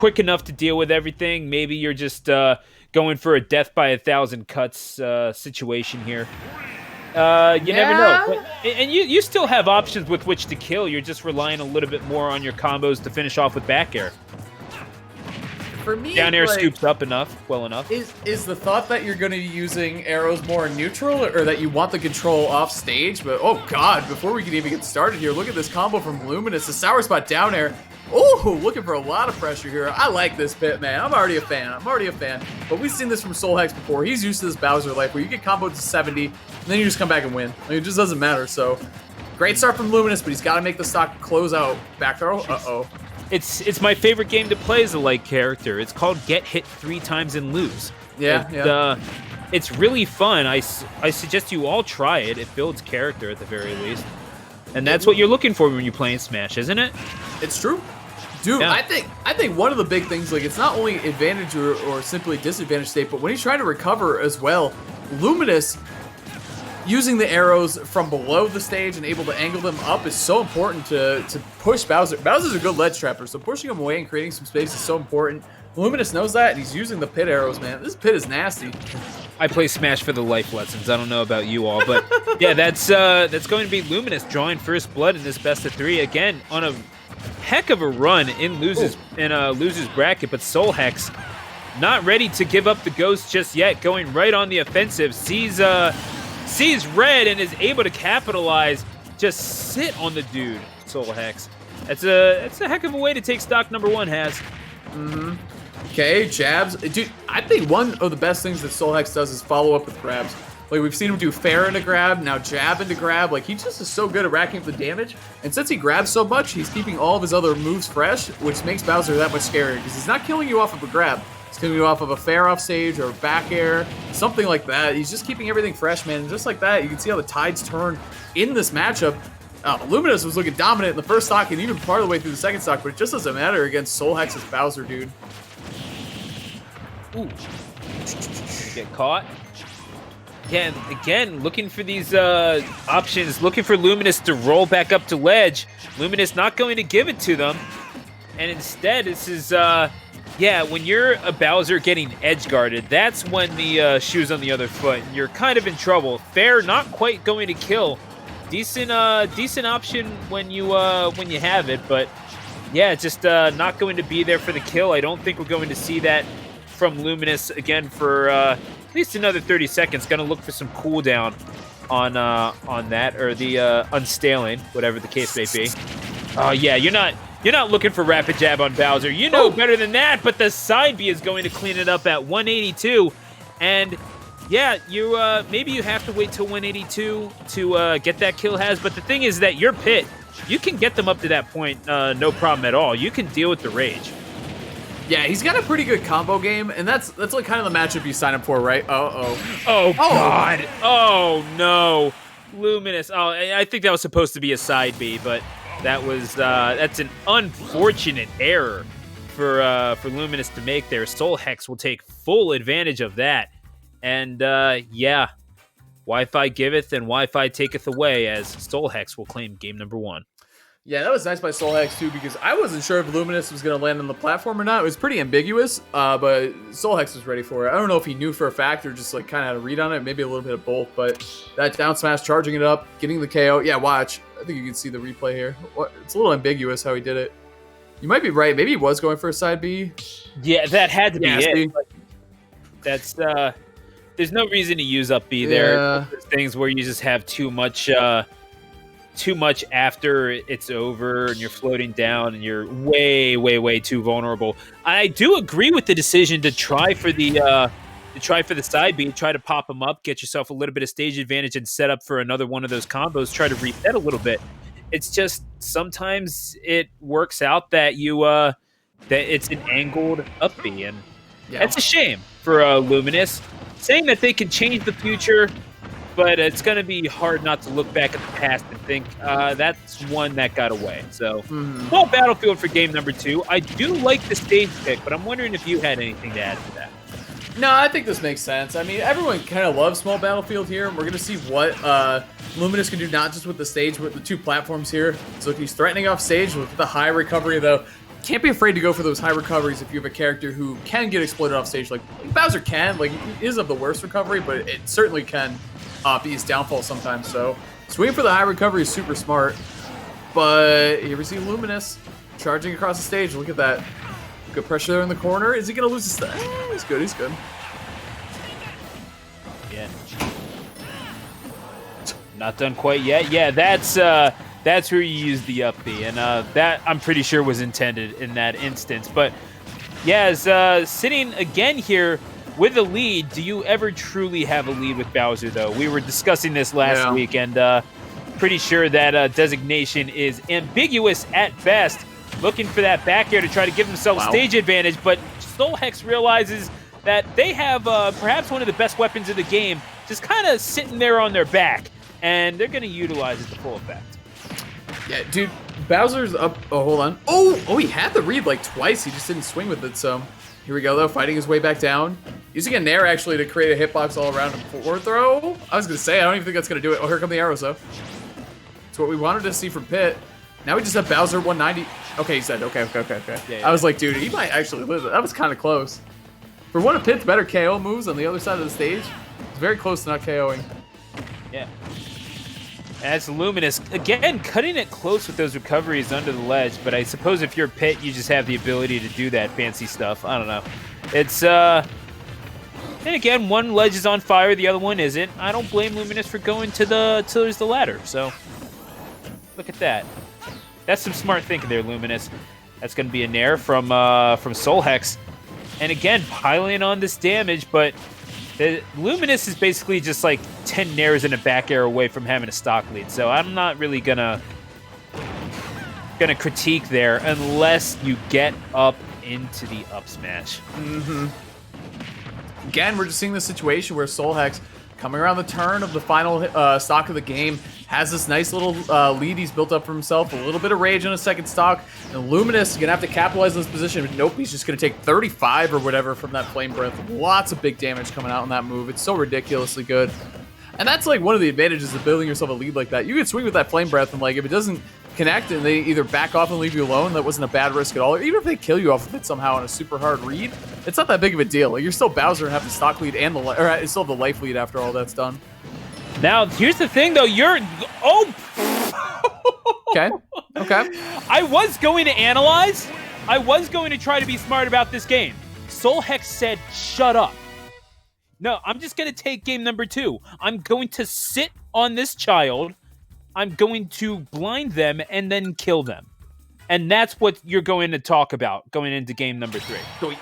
quick enough to deal with everything. Maybe you're just going for a death by 1,000 cuts situation here. You never know. But, and you still have options with which to kill. You're just relying a little bit more on your combos to finish off with back air. For me, down air like, scoops up well enough. Is the thought that you're going to be using arrows more neutral, or that you want the control off stage? But oh god, before we can even get started here, look at this combo from Luminous. The sour spot down air. Oh, looking for a lot of pressure here. I like this pit, man. I'm already a fan. But we've seen this from SoulHex before. He's used to this Bowser life where you get comboed to 70, and then you just come back and win. Like, it just doesn't matter. So, great start from Luminous, but he's got to make the stock close out. Back throw. Uh-oh. It's my favorite game to play as a light character. It's called Get Hit 3 Times and Lose. Yeah. It's really fun. I suggest you all try it. It builds character at the very least. And that's what you're looking for when you're playing Smash, isn't it? It's true. Dude, yeah. I think one of the big things, like, it's not only advantage or simply disadvantage state, but when he's trying to recover as well, Luminous using the arrows from below the stage and able to angle them up is so important to push Bowser. Bowser's a good ledge trapper, so pushing him away and creating some space is so important. Luminous knows that, and he's using the pit arrows, man. This pit is nasty. I play Smash for the life lessons. I don't know about you all, but yeah, that's going to be Luminous drawing first blood in this best of 3 again on a heck of a run in losers bracket, but SoulHex not ready to give up the ghost just yet, going right on the offensive. Sees red and is able to capitalize. Just sit on the dude, SoulHex. That's a heck of a way to take stock number 1 has. Mm-hmm. Okay, jabs. Dude, I think one of the best things that SoulHex does is follow up with grabs. Like, we've seen him do fair into grab, now jab into grab. Like, he just is so good at racking up the damage. And since he grabs so much, he's keeping all of his other moves fresh, which makes Bowser that much scarier, because he's not killing you off of a grab. He's killing you off of a fair off stage or back air, something like that. He's just keeping everything fresh, man. And just like that, you can see how the tides turn in this matchup. Luminous was looking dominant in the first stock and even part of the way through the second stock, but it just doesn't matter against SoulHex's Bowser, dude. Ooh. Get caught. Again, looking for these options, looking for Luminous to roll back up to ledge. Luminous not going to give it to them. And instead, this is, when you're a Bowser getting edge guarded, that's when the shoe's on the other foot. You're kind of in trouble. Fair, not quite going to kill. Decent option when you have it, but yeah, just not going to be there for the kill. I don't think we're going to see that from Luminous again for at least another 30 seconds. Gonna look for some cooldown on that, or the unstaling, whatever the case may be. Oh yeah, you're not looking for rapid jab on Bowser. You know better than that, but the side B is going to clean it up at 182, and yeah, you maybe you have to wait till 182 to get that kill has, but the thing is that your pit, you can get them up to that point, no problem at all. You can deal with the rage. Yeah, he's got a pretty good combo game, and that's like kind of the matchup you sign up for, right? Oh god. Oh no. Luminous. Oh, I think that was supposed to be a side B, but that was that's an unfortunate error for Luminous to make there. SoulHex will take full advantage of that. And yeah, Wi-Fi giveth and Wi-Fi taketh away, as SoulHex will claim game number 1. Yeah, that was nice by SoulHex too, because I wasn't sure if Luminous was going to land on the platform or not. It was pretty ambiguous, but SoulHex was ready for it. I don't know if he knew for a fact or just like kind of had a read on it, maybe a little bit of both, but that down smash, charging it up, getting the KO. Yeah, watch. I think you can see the replay here. It's a little ambiguous how he did it. You might be right. Maybe he was going for a side B. Yeah, that had to be it. That's there's no reason to use up B there. Yeah. There's things where you just have too much after it's over and you're floating down and you're way too vulnerable. I do agree with the decision to try for the side B, try to pop them up, get yourself a little bit of stage advantage and set up for another one of those combos, try to reset a little bit. It's just sometimes it works out that that it's an angled up B, and that's a shame for Luminous. Saying that they can change the future, but it's going to be hard not to look back at the past and think that's one that got away. So, well, Battlefield for game number 2. I do like the stage pick, but I'm wondering if you had anything to add to that. No, I think this makes sense. I mean, everyone kind of loves small Battlefield here, and we're going to see what Luminous can do, not just with the stage, but with the 2 platforms here. So if he's threatening off stage with the high recovery, though, can't be afraid to go for those high recoveries if you have a character who can get exploded off stage. Like Bowser can, like he is of the worst recovery, but it certainly can be his downfall sometimes. So swinging for the high recovery is super smart. But here we see Luminous charging across the stage. Look at that. Good pressure there in the corner. Is he going to lose his... he's good, he's good. Yeah. Not done quite yet. Yeah, that's where you use the up B, and that I'm pretty sure was intended in that instance. But yeah, as sitting again here with a lead, do you ever truly have a lead with Bowser, though? We were discussing this last week, and pretty sure that designation is ambiguous at best. Looking for that back air to try to give themselves stage advantage, but SoulHex realizes that they have perhaps one of the best weapons in the game, just kind of sitting there on their back, and they're going to utilize it to full effect. Yeah, dude, Bowser's up. Oh, hold on. Oh, he had the read like twice. He just didn't swing with it, so here we go, though, fighting his way back down. Using a nair, actually, to create a hitbox all around him. Forward throw? I was going to say, I don't even think that's going to do it. Oh, here come the arrows, though. It's what we wanted to see from Pit. Now we just have Bowser 190. Okay, he said, okay. Yeah. I was like, dude, he might actually lose it. That was kind of close. For one of Pit's better KO moves on the other side of the stage, it's very close to not KOing. Yeah. As Luminous, again, cutting it close with those recoveries under the ledge, but I suppose if you're Pit, you just have the ability to do that fancy stuff. I don't know. It's, and again, one ledge is on fire, the other one isn't. I don't blame Luminous for going to there's the ladder, so look at that. That's some smart thinking there, Luminous. That's going to be a nair from SoulHex. And again, piling on this damage, but Luminous is basically just like 10 nairs and a back air away from having a stock lead. So I'm not really gonna critique there unless you get up into the up smash. Again, we're just seeing this situation where SoulHex, coming around the turn of the final stock of the game, has this nice little lead he's built up for himself, a little bit of rage on a second stock, and Luminous is going to have to capitalize on this position. But nope, he's just going to take 35 or whatever from that Flame Breath. Lots of big damage coming out on that move. It's so ridiculously good. And that's like one of the advantages of building yourself a lead like that. You can swing with that Flame Breath, and like if it doesn't connect and they either back off and leave you alone, that wasn't a bad risk at all. Or even if they kill you off of it somehow on a super hard read, it's not that big of a deal. Like you're still Bowser and have the stock lead and the still have the life lead after all that's done. Now, here's the thing, though. Okay. I was going to analyze. I was going to try to be smart about this game. SoulHex said, shut up. No, I'm just going to take game number 2. I'm going to sit on this child. I'm going to blind them and then kill them. And that's what you're going to talk about going into game number 3.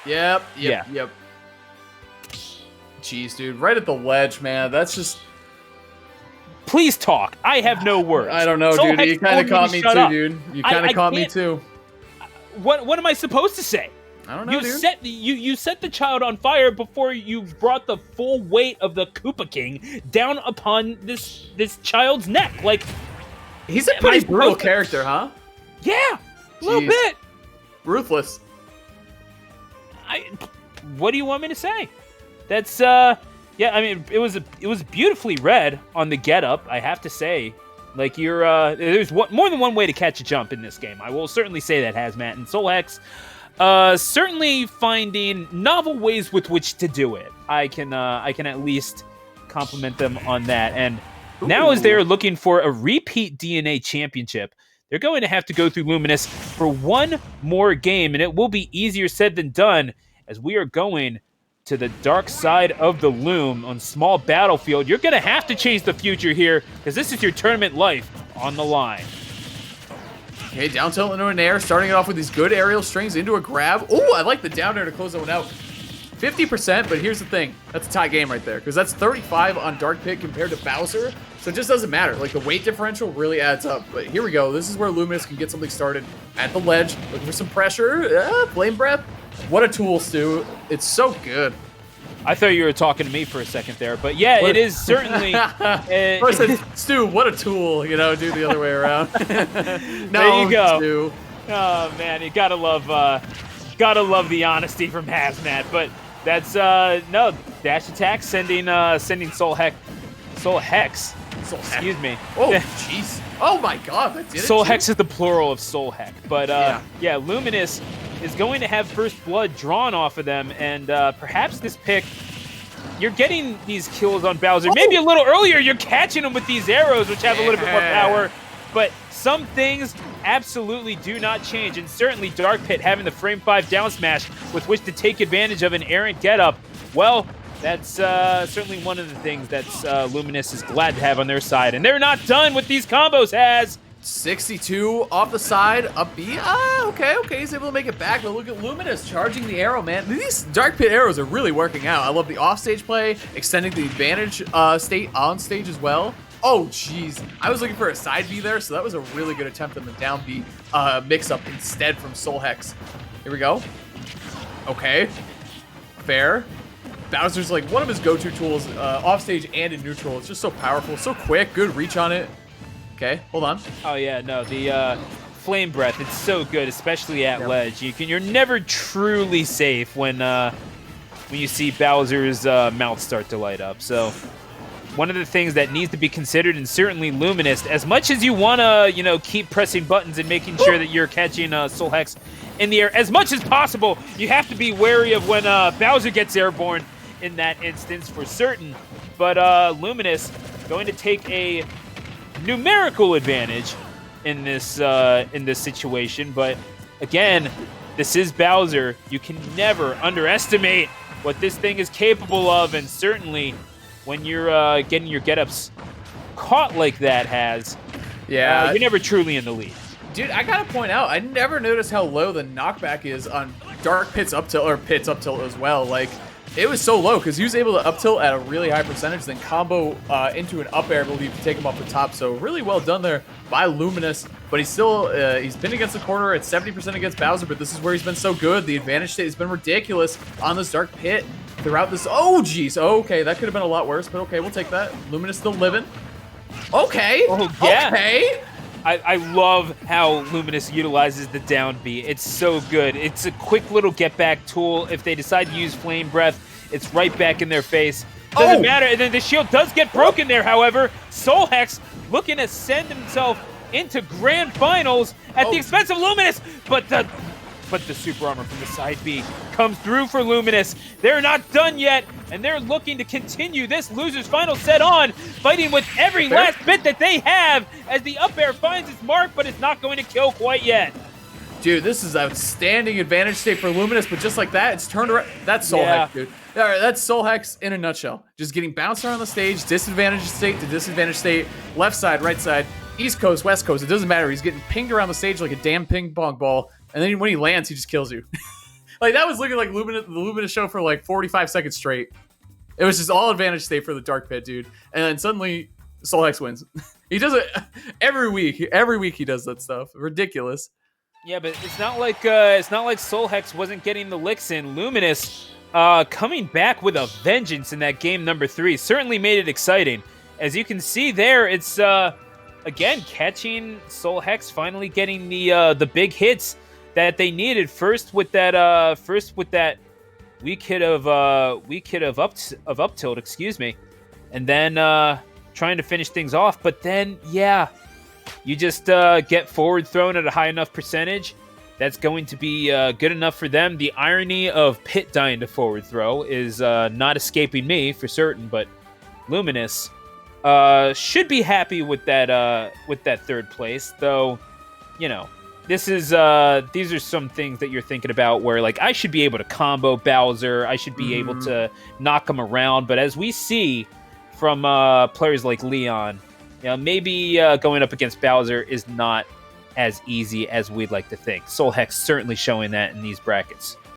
Yep. Jeez, dude. Right at the ledge, man. That's just... Please talk. I have no words. I don't know, SoulHex dude. You kind of caught me too, up. dude. You kind of caught me too. What am I supposed to say? I don't know, dude. You set the child on fire before you brought the full weight of the Koopa King down upon this child's neck. Like, he's a pretty brutal character, huh? Yeah, a little bit. Ruthless. What do you want me to say? That's yeah. I mean, it was beautifully read on the get up. I have to say, like there's more than one way to catch a jump in this game. I will certainly say that, Hazmat and SoulHex. Certainly finding novel ways with which to do it. I can at least compliment them on that. And now as they're looking for a repeat DNA championship, they're going to have to go through Luminous for one more game, and it will be easier said than done as we are going to the dark side of the Loom on small battlefield. You're going to have to change the future here because this is your tournament life on the line. Okay, down tilt into an air, starting it off with these good aerial strings into a grab. Oh, I like the down air to close that one out. 50%, but here's the thing. That's a tie game right there, because that's 35 on Dark Pit compared to Bowser, so it just doesn't matter. Like, the weight differential really adds up. But here we go. This is where Luminous can get something started at the ledge, looking for some pressure. Flame Breath. What a tool, Stu. It's so good. I thought you were talking to me for a second there, but yeah, it is certainly... First I said, Stu, what a tool, do the other way around. No, there you go. Stu. Oh, man, you gotta love the honesty from Hazmat, but that's, no, dash attack, sending SoulHex Excuse me. Oh, jeez. Oh my God, that did it. SoulHex is the plural of SoulHex, but Yeah. Luminous is going to have first blood drawn off of them, and perhaps this pick, you're getting these kills on Bowser. Maybe a little earlier, you're catching them with these arrows, which have a little bit more power, but some things absolutely do not change, and certainly Dark Pit having the frame 5 down smash with which to take advantage of an errant getup, well, that's certainly one of the things that Luminous is glad to have on their side. And they're not done with these combos, Has. 62 off the side, up B. Okay, he's able to make it back, but look at Luminous charging the arrow, man. These Dark Pit arrows are really working out. I love the offstage play, extending the advantage state on stage as well. Oh, jeez. I was looking for a side B there, so that was a really good attempt on the down B mix-up instead from SoulHex. Here we go. Okay. Fair. Bowser's like one of his go-to tools, offstage and in neutral. It's just so powerful, so quick, good reach on it. Okay, hold on. Oh yeah, no, the flame breath, it's so good, especially at ledge. You're never truly safe when you see Bowser's mouth start to light up. So one of the things that needs to be considered, and certainly Luminous, as much as you want to, keep pressing buttons and making sure that you're catching SoulHex in the air as much as possible, you have to be wary of when Bowser gets airborne in that instance for certain. But Luminous going to take a numerical advantage in this situation. But again, this is Bowser. You can never underestimate what this thing is capable of, and certainly when you're getting your get-ups caught like that, Has, you're never truly in the lead. Dude, I gotta point out, I never noticed how low the knockback is on Dark Pit's up tilt, or Pit's up tilt as well. Like, it was so low because he was able to up tilt at a really high percentage, then combo into an up air, I believe, to take him off the top. So really well done there by Luminous. But he's still, he's been against the corner at 70% against Bowser, but this is where he's been so good. The advantage state has been ridiculous on this Dark Pit throughout this. Oh, jeez. Okay, that could have been a lot worse, but okay, we'll take that. Luminous still living. Okay. Oh, yeah. Okay. I love how Luminous utilizes the down B. It's so good. It's a quick little get-back tool. If they decide to use Flame Breath, it's right back in their face. Doesn't matter. And then the shield does get broken there, however. SoulHex looking to send himself into grand finals at the expense of Luminous. But the super armor from the side B comes through for Luminous. They're not done yet, and they're looking to continue this loser's final set on, fighting with every last bit that they have as the up air finds its mark, but it's not going to kill quite yet. Dude, this is outstanding advantage state for Luminous, but just like that, it's turned around. That's SoulHex, dude. All right, that's SoulHex in a nutshell. Just getting bounced around the stage, disadvantage state to disadvantage state, left side, right side, East Coast, West Coast. It doesn't matter. He's getting pinged around the stage like a damn ping pong ball, and then when he lands, he just kills you. Like, that was looking like the Luminous show for like 45 seconds straight. It was just all advantage state for the Dark Pit, dude. And then suddenly, SoulHex wins. He does it every week. Every week he does that stuff. Ridiculous. Yeah, but it's not like SoulHex wasn't getting the licks in. Luminous coming back with a vengeance in that game number 3 certainly made it exciting. As you can see there, it's again catching SoulHex finally getting the big hits that they needed. First with that weak hit of up tilt, excuse me, and then trying to finish things off. But then you just get forward thrown at a high enough percentage. That's going to be good enough for them. The irony of Pit dying to forward throw is not escaping me for certain, but Luminous should be happy with that third place, though. These are some things that you're thinking about where, like, I should be able to combo Bowser, I should be able to knock him around, but as we see from players like Leon, maybe going up against Bowser is not as easy as we'd like to think. SoulHex certainly showing that in these brackets.